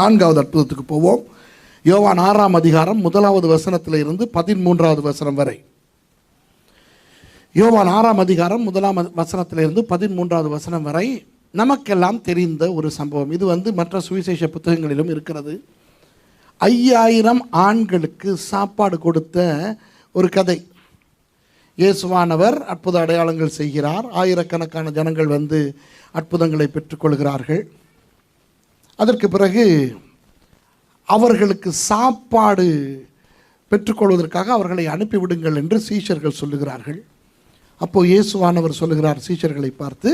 4வது அற்புதத்துக்கு போவோம். யோவான் 6ஆம் அதிகாரம் 1வது வசனத்தில் இருந்து 13வது வசனம் வரை. யோவான் 6ஆம் அதிகாரம் 1ஆம் வசனத்திலிருந்து 13வது வசனம் வரை நமக்கெல்லாம் தெரிந்த ஒரு சம்பவம். இது மற்ற சுவிசேஷ புத்தகங்களிலும் இருக்கிறது. 5000 ஆண்களுக்கு சாப்பாடு கொடுத்த ஒரு கதை. இயேசுவானவர் அற்புத அடையாளங்கள் செய்கிறார். ஆயிரக்கணக்கான ஜனங்கள் அற்புதங்களை பெற்றுக்கொள்கிறார்கள். அதற்கு பிறகு அவர்களுக்கு சாப்பாடு பெற்றுக்கொள்வதற்காக அவர்களை அனுப்பிவிடுங்கள் என்று சீஷர்கள் சொல்லுகிறார்கள். அப்போது இயேசுவானவர் சொல்லுகிறார் சீஷர்களை பார்த்து,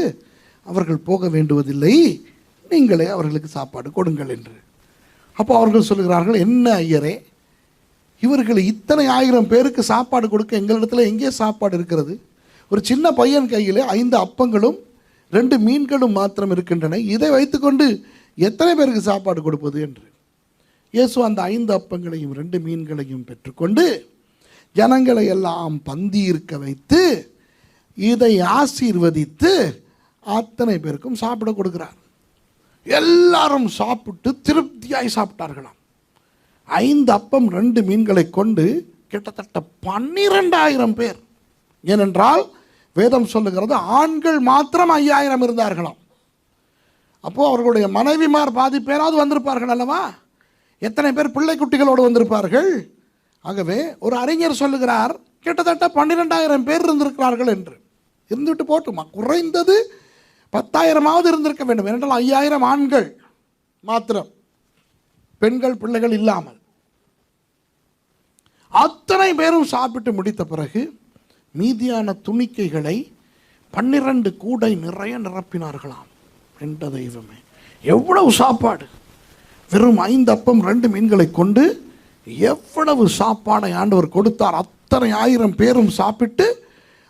அவர்கள் போக வேண்டுவதில்லை, நீங்களே அவர்களுக்கு சாப்பாடு கொடுங்கள் என்று. அப்போ அவர்கள் சொல்லுகிறார்கள், என்ன ஐயரே, இவர்கள் இத்தனை 1000 பேருக்கு சாப்பாடு கொடுக்க எங்களிடத்தில் எங்கே சாப்பாடு இருக்கிறது? ஒரு சின்ன பையன் கையில் 5 அப்பங்களும் 2 மீன்களும் மாத்திரம் இருக்கின்றன. இதை வைத்துக்கொண்டு எத்தனை பேருக்கு சாப்பாடு கொடுப்பது என்று. இயேசு அந்த 5 அப்பங்களையும் 2 மீன்களையும் பெற்றுக்கொண்டு ஜனங்களை எல்லாம் பந்தி இருக்க வைத்து இதை ஆசீர்வதித்து அத்தனை பேருக்கும் சாப்பிட கொடுக்கிறார். எல்லாரும் சாப்பிட்டு திருப்தியாய் சாப்பிட்டார்களாம். 5 அப்பம் 2 மீன்களை கொண்டு கிட்டத்தட்ட 12000 பேர். ஏனென்றால் வேதம் சொல்லுகிறது ஆண்கள் மாத்திரம் 5000 இருந்தார்களாம். அப்போது அவர்களுடைய மனைவிமார் பாதி பேராவது வந்திருப்பார்கள் அல்லவா? எத்தனை பேர் பிள்ளை குட்டிகளோடு வந்திருப்பார்கள்? ஆகவே ஒரு அறிஞர் சொல்லுகிறார், கிட்டத்தட்ட 12000 பேர் இருந்திருக்கிறார்கள் என்று. இருந்துவிட்டு போட்டுமா, குறைந்தது 10,000ஆவது இருந்திருக்க வேண்டும். ஏனென்றால் 5000 ஆண்கள் மாத்திரம், பெண்கள் பிள்ளைகள் இல்லாமல். அத்தனை பேரும் சாப்பிட்டு முடித்த பிறகு மீதியான துணிக்கைகளை 12 கூடை நிறைய நிரப்பினார்களாம். என்ற தெய்வமே, எவ்வளவு சாப்பாடு! வெறும் 5 அப்பம் 2 மீன்களை கொண்டு எவ்வளவு சாப்பாடை ஆண்டவர் கொடுத்தார். அத்தனை 1000 பேரும் சாப்பிட்டு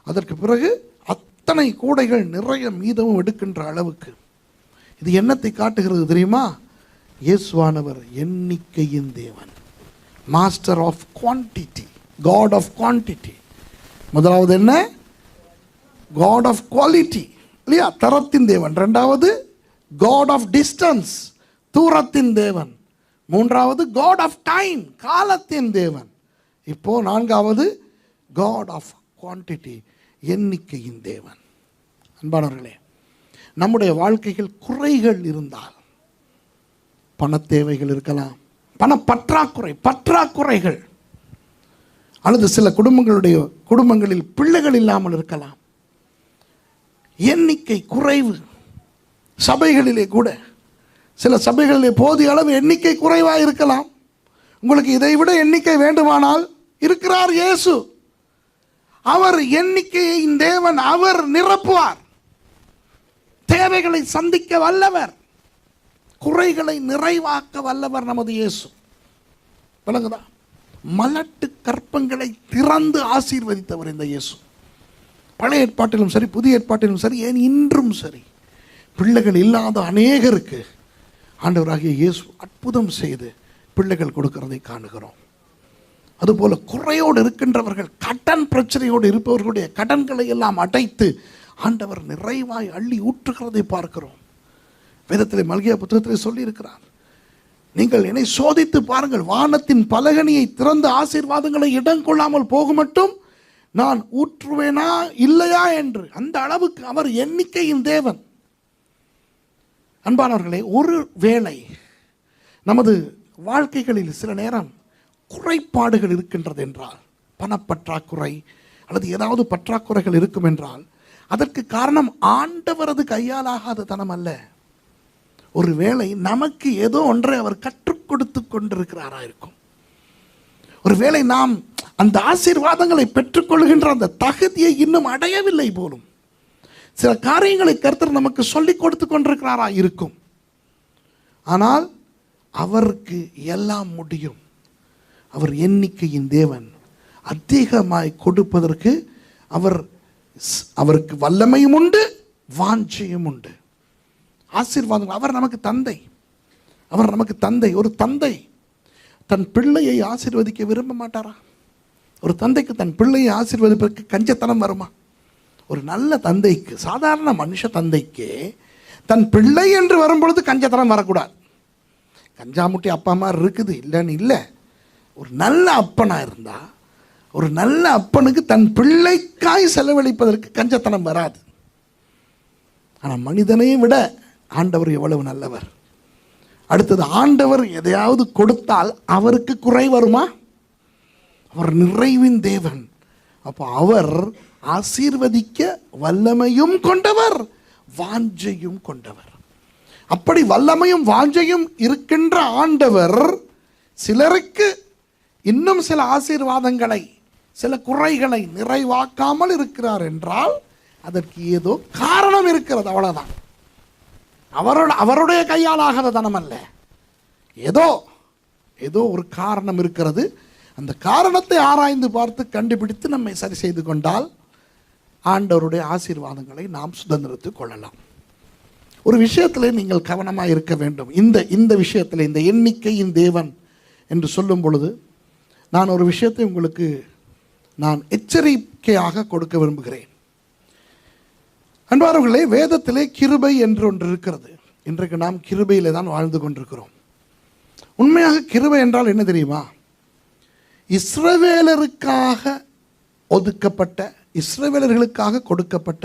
அதற்கு பிறகு அத்தனை கூடைகள் நிறைய மீதமும் எடுக்கின்ற அளவுக்கு. இது என்னத்தை காட்டுகிறது தெரியுமா? இயேசுவானவர் எண்ணிக்கையின் தேவன், master of quantity, God of quantity. முதலாவது என்ன? காட் ஆஃப் குவாலிட்டி, இல்லையா? தரத்தின் தேவன். 2வது காட் ஆஃப் டிஸ்டன்ஸ், தூரத்தின் தேவன். 3வது காட் ஆஃப் டைம், காலத்தின் தேவன். இப்போ 4வது காட் ஆஃப் குவான்டிட்டி, எண்ணிக்கையின் தேவன். அன்பானவர்களே, நம்முடைய வாழ்க்கையில் குறைகள் இருந்தால், பண தேவைகள் இருக்கலாம், பண பற்றாக்குறைகள், அல்லது சில குடும்பங்களில் பிள்ளைகள் இல்லாமல் இருக்கலாம், எண்ணிக்கை குறைவு. சபைகளிலே கூட சில சபைகளிலே போதிய அளவு எண்ணிக்கை குறைவாக இருக்கலாம். உங்களுக்கு இதைவிட எண்ணிக்கை வேண்டுமானால் இருக்கிறார் இயேசு. அவர் எண்ணிக்கையின் தேவன், அவர் நிரப்புவார். தேவைகளை சந்திக்க வல்லவர், குறைகளை நிறைவாக்க வல்லவர் நமது இயேசு. விளங்குதா? மலட்டு கற்பங்களை திறந்து ஆசீர்வதித்தவர் இந்த இயேசு. பழைய ஏற்பாட்டிலும் சரி, புதிய ஏற்பாட்டிலும் சரி, ஏன் இன்றும் சரி, பிள்ளைகள் இல்லாத அநேகருக்கு ஆண்டவராகிய இயேசு அற்புதம் செய்து பிள்ளைகள் கொடுக்கிறதை காணுகிறோம். அதுபோல குறையோடு இருக்கின்றவர்கள், கடன் பிரச்சனையோடு இருப்பவர்களுடைய கடன்களை எல்லாம் அடைத்து ஆண்டவர் நிறைவாய் அள்ளி ஊற்றுகிறதை பார்க்கிறோம். வேதத்திலே மல்கியா புத்தகத்திலே சொல்லி இருக்கிறார், நீங்கள் என்னை சோதித்து பாருங்கள், வானத்தின் பலகனியை திறந்த ஆசீர்வாதங்களை இடம் கொள்ளாமல் போகும் மட்டும் நான் ஊற்றுவேனா இல்லையா என்று. அந்த அளவுக்கு அவர் எண்ணிக்கையின் தேவன். அன்பானவர்களே, ஒரு வேளை நமது வாழ்க்கைகளில் சில நேரம் குறைபாடுகள் இருக்கின்றது என்றால், பணப்பற்றாக்குறை அல்லது ஏதாவது பற்றாக்குறைகள் இருக்கும் என்றால், அதற்கு காரணம் ஆண்டவரது கையாலாகாத தனம் அல்ல. ஒரு வேளை நமக்கு ஏதோ ஒன்றை அவர் கற்றுக் கொடுத்து கொண்டிருக்கிறாரா இருக்கும். ஒருவேளை நாம் அந்த ஆசீர்வாதங்களை பெற்றுக்கொள்கின்ற அந்த தகுதியை இன்னும் அடையவில்லை போலும். சில காரியங்களை கர்த்தர் நமக்கு சொல்லிக் கொடுத்து கொண்டிருக்கிறாரா இருக்கும். ஆனால் அவருக்கு எல்லாம் முடியும். அவர் எண்ணிக்கையின் தேவன். அதிகமாய் கொடுப்பதற்கு அவருக்கு வல்லமையும் உண்டு, வாஞ்சையும் உண்டு. ஆசீர்வாதம். அவர் நமக்கு தந்தை. ஒரு தந்தை தன் பிள்ளையை ஆசீர்வதிக்க விரும்ப மாட்டாரா? ஒரு தந்தைக்கு தன் பிள்ளையை ஆசீர்வதிப்பதற்கு கஞ்சத்தனம் வருமா? ஒரு நல்ல தந்தைக்கு, சாதாரண மனுஷ தந்தைக்கு தன் பிள்ளை என்று வரும்பொழுது கஞ்சத்தனம் வரக்கூடாது. கஞ்சாமுட்டி அப்பா மாதிரி இருக்குது, இல்லைன்னு இல்லை. ஒரு நல்ல அப்பனாக இருந்தால், ஒரு நல்ல அப்பனுக்கு தன் பிள்ளைக்காய் செலவழிப்பதற்கு கஞ்சத்தனம் வராது. ஆனால் மனிதனையும் விட ஆண்டவர் எவ்வளவு நல்லவர். அடுத்தது, ஆண்டவர் எதையாவது கொடுத்தால் அவருக்கு குறை வருமா? அவர் நிறைவின் தேவன். அப்போ அவர் ஆசீர்வதிக்க வல்லமையும் கொண்டவர், வாஞ்சையும் கொண்டவர். அப்படி வல்லமையும் வாஞ்சையும் இருக்கின்ற ஆண்டவர் சிலருக்கு இன்னும் சில ஆசீர்வாதங்களை, சில குறைகளை நிறைவாக்காமல் இருக்கிறார் என்றால் அதற்கு ஏதோ காரணம் இருக்கிறது, அவ்வளவுதான். அவருடைய கையால் ஆகாத தனம் அல்ல, ஏதோ ஒரு காரணம் இருக்கிறது. அந்த காரணத்தை ஆராய்ந்து பார்த்து கண்டுபிடித்து நம்மை சரி செய்து கொண்டால் ஆண்டவருடைய ஆசீர்வாதங்களை நாம் சுதந்திரத்துக் கொள்ளலாம். ஒரு விஷயத்தில் நீங்கள் கவனமாக இருக்க வேண்டும். இந்த விஷயத்தில், இந்த எண்ணிக்கையின் தேவன் என்று சொல்லும் பொழுது நான் ஒரு விஷயத்தை உங்களுக்கு நான் எச்சரிக்கையாக கொடுக்க விரும்புகிறேன். அன்பார்களே, வேதத்திலே கிருபை என்று ஒன்று இருக்கிறது. இன்றைக்கு நாம் கிருபையிலே தான் வாழ்ந்து கொண்டிருக்கிறோம். உண்மையாக கிருபை என்றால் என்ன தெரியுமா? இஸ்ரவேலருக்காக ஒதுக்கப்பட்ட, இஸ்ரவேலர்களுக்காக கொடுக்கப்பட்ட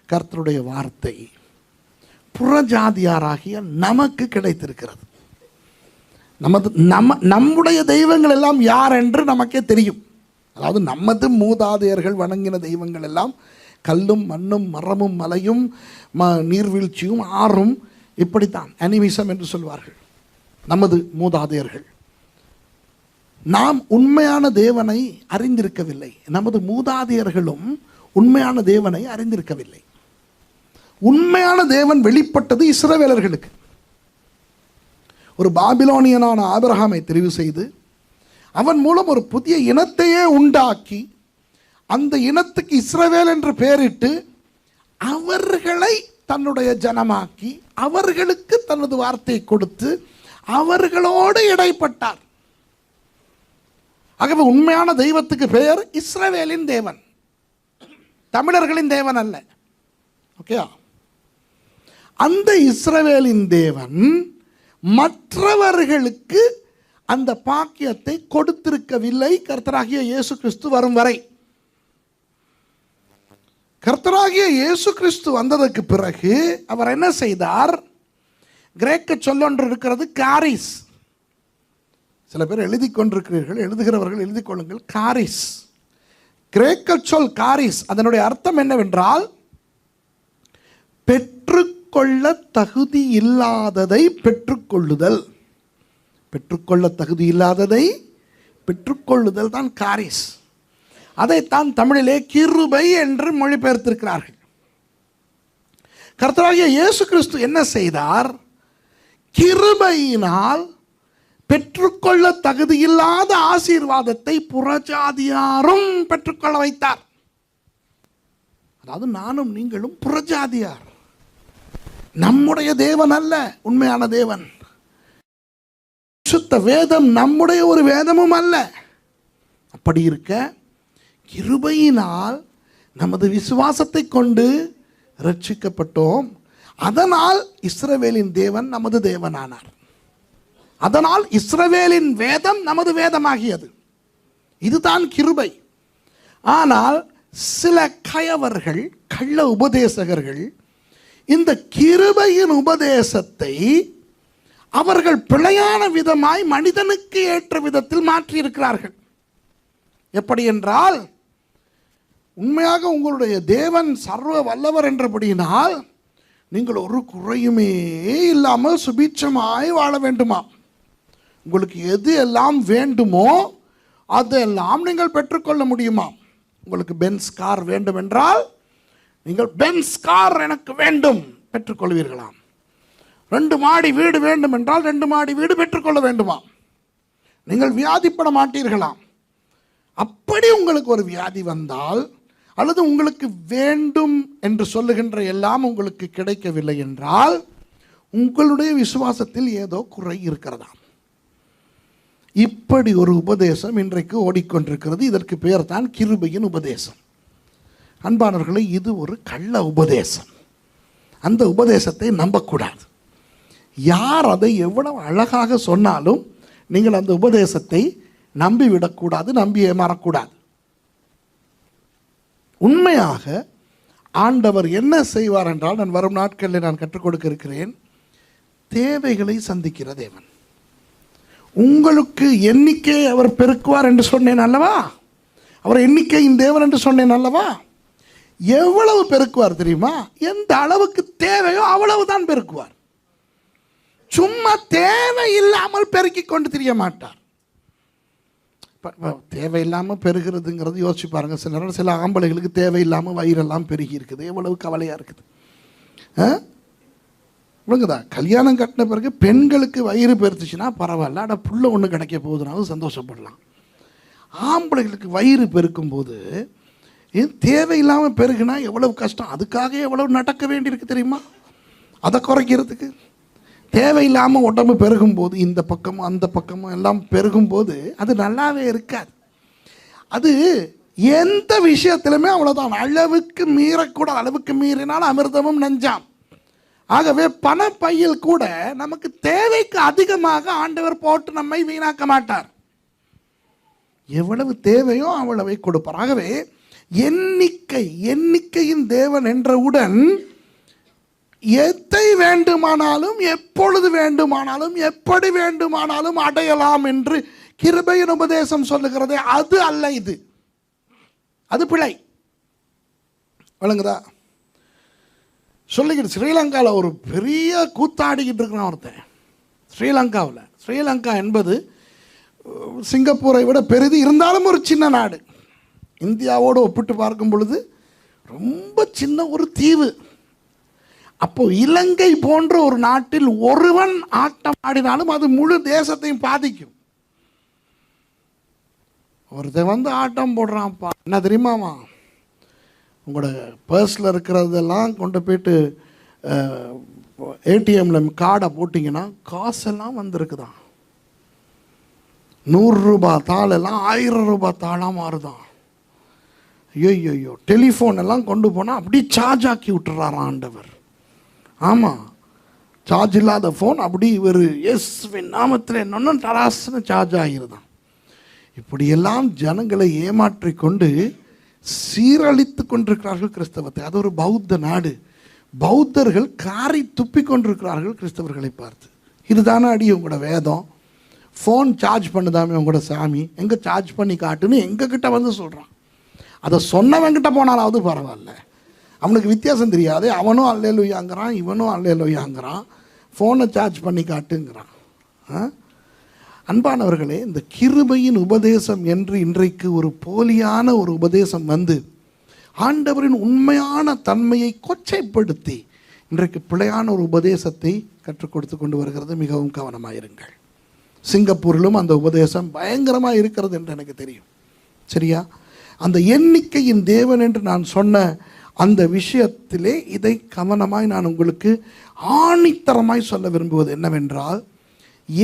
கர்த்தருடைய வார்த்தை புறஜாதியாராகிய நமக்கு கிடைத்திருக்கிறது. நம்முடைய தெய்வங்கள் எல்லாம் யார் என்று நமக்கே தெரியும். அதாவது நமது மூதாதையர்கள் வணங்கின தெய்வங்கள் எல்லாம் கல்லும் மண்ணும் மரமும் மலையும் நீர்வீழ்ச்சியும் ஆறும், இப்படித்தான் அனிமிசம் என்று சொல்வார்கள் நமது மூதாதையர்கள். நாம் உண்மையான தேவனை அறிந்திருக்கவில்லை. நமது மூதாதையர்களும் உண்மையான தேவனை அறிந்திருக்கவில்லை. உண்மையான தேவன் வெளிப்பட்டது இஸ்ரவேலர்களுக்கு. ஒரு பாபிலோனியனான ஆபிரகாமை தெரிவு செய்து அவன் மூலம் ஒரு புதிய இனத்தையே உண்டாக்கி அந்த இனத்துக்கு இஸ்ரவேல் என்று பெயரிட்டு அவர்களை தன்னுடைய ஜனமாக்கி அவர்களுக்கு தனது வார்த்தையை கொடுத்து அவர்களோடு இடைப்பட்டார். ஆகவே உண்மையான தெய்வத்துக்கு பெயர் இஸ்ரவேலின் தேவன், தமிழர்களின் தேவன் அல்ல. ஓகே, அந்த இஸ்ரவேலின் தேவன் மற்றவர்களுக்கு அந்த பாக்கியத்தை கொடுத்திருக்கவில்லை கர்த்தராகிய இயேசு கிறிஸ்து வரும் வரை. கர்த்தராகிய இயேசு கிறிஸ்து வந்ததற்கு பிறகு அவர் என்ன செய்தார்? கிரேக்க சொல்லொன்று இருக்கிறது, காரிஸ். சில பேர் எழுதி கொண்டிருக்கிறீர்கள், எழுதுகிறவர்கள் எழுதி கொள்ளுங்கள். காரிஸ், கிரேக்க சொல் காரிஸ். அதனுடைய அர்த்தம் என்னவென்றால் பெற்றுக்கொள்ள தகுதி இல்லாததை பெற்றுக்கொள்ளுதல். பெற்றுக்கொள்ள தகுதி இல்லாததை பெற்றுக்கொள்ளுதல் தான் காரிஸ். அதைத்தான் தமிழிலே கிருபை என்று மொழிபெயர்த்திருக்கிறார்கள். கர்த்தராகிய இயேசு கிறிஸ்து என்ன செய்தார்? கிருபையினால் பெற்றுக்கொள்ள தகுதியில்லாத ஆசீர்வாதத்தை புறஜாதியாரும் பெற்றுக்கொள்ள வைத்தார். அதாவது நானும் நீங்களும் புறஜாதியார், நம்முடைய தேவன் அல்ல உண்மையான தேவன். சுத்த வேதம் நம்முடைய ஒரு வேதமும் அல்ல. அப்படி இருக்க கிருபையினால் நமது விசுவாசத்தை கொண்டு ரட்சிக்கப்பட்டோம். அதனால் இஸ்ரவேலின் தேவன் நமது தேவனானார். அதனால் இஸ்ரவேலின் வேதம் நமது வேதமாகியது. இதுதான் கிருபை. ஆனால் சில கயவர்கள், கள்ள உபதேசகர்கள் இந்த கிருபையின் உபதேசத்தை அவர்கள் பிழையான விதமாய் மனிதனுக்கு ஏற்ற விதத்தில் மாற்றியிருக்கிறார்கள். எப்படி என்றால், உண்மையாக உங்களுடைய தேவன் சர்வ வல்லவர் என்றபடியினால் நீங்கள் ஒரு குறையுமே இல்லாமல் சுபீட்சமாய் வாழ வேண்டுமா? உங்களுக்கு எது எல்லாம் வேண்டுமோ அதெல்லாம் நீங்கள் பெற்றுக்கொள்ள முடியுமா? உங்களுக்கு பென்ஸ் கார் வேண்டும் என்றால் நீங்கள் பென்ஸ் கார் எனக்கு வேண்டும் பெற்றுக்கொள்வீர்களாம். 2 மாடி வீடு வேண்டும் என்றால் 2 மாடி வீடு பெற்றுக்கொள்ள வேண்டுமா? நீங்கள் வியாதிப்பட மாட்டீர்களாம். அப்படி உங்களுக்கு ஒரு வியாதி வந்தால் அல்லது உங்களுக்கு வேண்டும் என்று சொல்லுகின்ற எல்லாம் உங்களுக்கு கிடைக்கவில்லை என்றால் உங்களுடைய விசுவாசத்தில் ஏதோ குறை இருக்கிறதா? இப்படி ஒரு உபதேசம் இன்றைக்கு ஓடிக்கொண்டிருக்கிறது. இதற்கு பெயர் தான் கிருபையின் உபதேசம். அன்பானவர்களே, இது ஒரு கள்ள உபதேசம். அந்த உபதேசத்தை நம்பக்கூடாது. யார் அதை எவ்வளவு அழகாக சொன்னாலும் நீங்கள் அந்த உபதேசத்தை நம்பிவிடக்கூடாது, நம்பி ஏமாறக்கூடாது. உண்மையாக ஆண்டவர் என்ன செய்வார் என்றால், நான் வரும் நாட்களில் நான் கற்றுக் கொடுக்க இருக்கிறேன், தேவைகளை சந்திக்கிற தேவன். உங்களுக்கு எண்ணிக்கை அவர் பெருக்குவார் என்று சொன்னேன் அல்லவா? அவர் எண்ணிக்கையின் தேவன் என்று சொன்னேன் அல்லவா? எவ்வளவு பெருக்குவார் தெரியுமா? எந்த அளவுக்கு தேவையோ அவ்வளவுதான் பெருக்குவார். சும்மா தேவையில்லாமல் பெருக்கி கொண்டு தெரிய மாட்டார். தேவையில்லாமல் பெருகிறதுங்கிறது யோசிச்சு பாருங்க. சில ஆம்பளைகளுக்கு தேவையில்லாமல் வயிறெல்லாம் பெருகி இருக்குது. எவ்வளவு கவலையாக இருக்குது. விளங்குதா? கல்யாணம் கட்டின பிறகு பெண்களுக்கு வயிறு பெருத்துச்சுன்னா பரவாயில்ல, ஆனால் புள்ள ஒன்று கிடைக்க போகுதுனாலும் சந்தோஷப்படலாம். ஆம்பளைகளுக்கு வயிறு பெருக்கும் போது தேவையில்லாமல் பெருகுனா எவ்வளவு கஷ்டம். அதுக்காக எவ்வளவு நடக்க வேண்டியிருக்கு தெரியுமா? அதை குறைக்கிறதுக்கு. தேவையில்லாமல் உடம்பு பெருகும்போது இந்த பக்கமும் அந்த பக்கமும் எல்லாம் பெருகும்போது அது நல்லாவே இருக்காது. அது எந்த விஷயத்திலுமே அவ்வளோதான். அளவுக்கு மீறக்கூடாது. அளவுக்கு மீறினால் அமிர்தமும் நஞ்சாம். ஆகவே பண பையில் கூட நமக்கு தேவைக்கு அதிகமாக ஆண்டவர் போட்டு நம்மை வீணாக்க மாட்டார். எவ்வளவு தேவையோ அவ்வளவை கொடுப்பார். ஆகவே எண்ணிக்கையின் தேவன் என்றவுடன் எதை வேண்டுமானாலும் எப்பொழுது வேண்டுமானாலும் எப்படி வேண்டுமானாலும் அடையலாம் என்று கிருபையின் உபதேசம் சொல்லுகிறதே, அது அல்ல. இது அது பிழை. விளங்குதா? சொல்லிக்கிட்டு ஸ்ரீலங்காவில் ஒரு பெரிய கூத்தாடிக்கிட்டு இருக்கிறான் ஒருத்தன். ஸ்ரீலங்கா என்பது சிங்கப்பூரை விட பெரிது, இருந்தாலும் ஒரு சின்ன நாடு. இந்தியாவோடு ஒப்பிட்டு பார்க்கும் பொழுது ரொம்ப சின்ன ஒரு தீவு. அப்போ இலங்கை போன்ற ஒரு நாட்டில் ஒருவன் ஆட்டம் ஆடினாலும் அது முழு தேசத்தையும் பாதிக்கும். ஒருத்தன் ஆட்டம் போடுறான்ப்பா, என்ன தெரியுமாமா, உங்களோட பர்ஸில் இருக்கிறதெல்லாம் கொண்டு போயிட்டு ஏடிஎம்மில் கார்டை போட்டிங்கன்னா காசெல்லாம் வந்திருக்குதான். 100 ரூபாய் தாளெல்லாம் 1000 ரூபாய் தாளாக மாறுதான். ஐயோ, டெலிஃபோன் எல்லாம் கொண்டு போனால் அப்படி சார்ஜ் ஆக்கி விட்டுறாராம் ஆண்டவர். ஆமாம், சார்ஜ் இல்லாத ஃபோன் அப்படி ஒரு நாமத்தில் என்னொன்னு டராசுன்னு சார்ஜ் ஆகிருதான். இப்படியெல்லாம் ஜனங்களை ஏமாற்றி கொண்டு சீரழித்து கொண்டிருக்கிறார்கள் கிறிஸ்தவத்தை. அது ஒரு பௌத்த நாடு. பௌத்தர்கள் காரி துப்பி கொண்டிருக்கிறார்கள் கிறிஸ்தவர்களை பார்த்து. இதுதானே அடி உங்களோட வேதம்? ஃபோன் சார்ஜ் பண்ணுதாமே உங்களோட சாமி, எங்கே சார்ஜ் பண்ணி காட்டுன்னு எங்ககிட்ட சொல்கிறான். அதை சொன்னவங்கிட்ட போனாலாவது பரவாயில்ல, அவனுக்கு வித்தியாசம் தெரியாது. அவனும் அல்லேலூயாங்கிறான், இவனும் அல்லேலூயாங்கிறான், ஃபோனை சார்ஜ் பண்ணி காட்டுங்கிறான். அன்பானவர்களே, இந்த கிருபையின் உபதேசம் என்று இன்றைக்கு ஒரு போலியான ஒரு உபதேசம் ஆண்டவரின் உண்மையான தன்மையை கொச்சைப்படுத்தி இன்றைக்கு பிழையான ஒரு உபதேசத்தை கற்றுக் கொடுத்து கொண்டு வருகிறது. மிகவும் கவனமாயிருங்கள். சிங்கப்பூரிலும் அந்த உபதேசம் பயங்கரமாக இருக்கிறது என்று எனக்கு தெரியும். சரியா? அந்த எண்ணிக்கையின் தேவன் என்று நான் சொன்ன அந்த விஷயத்திலே இதை கவனமாய் நான் உங்களுக்கு ஆணித்தரமாய் சொல்ல விரும்புவது என்னவென்றால்,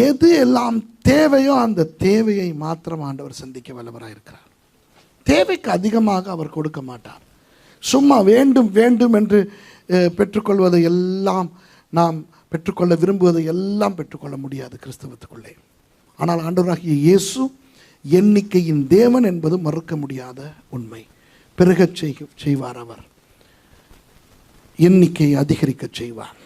எது எல்லாம் தேவையோ அந்த தேவையை மாத்திரம் ஆண்டவர் சந்திக்க வல்லவராக இருக்கிறார். தேவைக்கு அதிகமாக அவர் கொடுக்க மாட்டார். சும்மா வேண்டும் வேண்டும் என்று பெற்றுக்கொள்வதை எல்லாம், நாம் பெற்றுக்கொள்ள விரும்புவதை எல்லாம் பெற்றுக்கொள்ள முடியாது கிறிஸ்தவத்துக்குள்ளே. ஆனால் ஆண்டவராகிய இயேசு எண்ணிக்கையின் தேவன் என்பது மறுக்க முடியாத உண்மை. பெருகச் செய்வார். அவர் எண்ணிக்கையை அதிகரிக்க செய்வார்.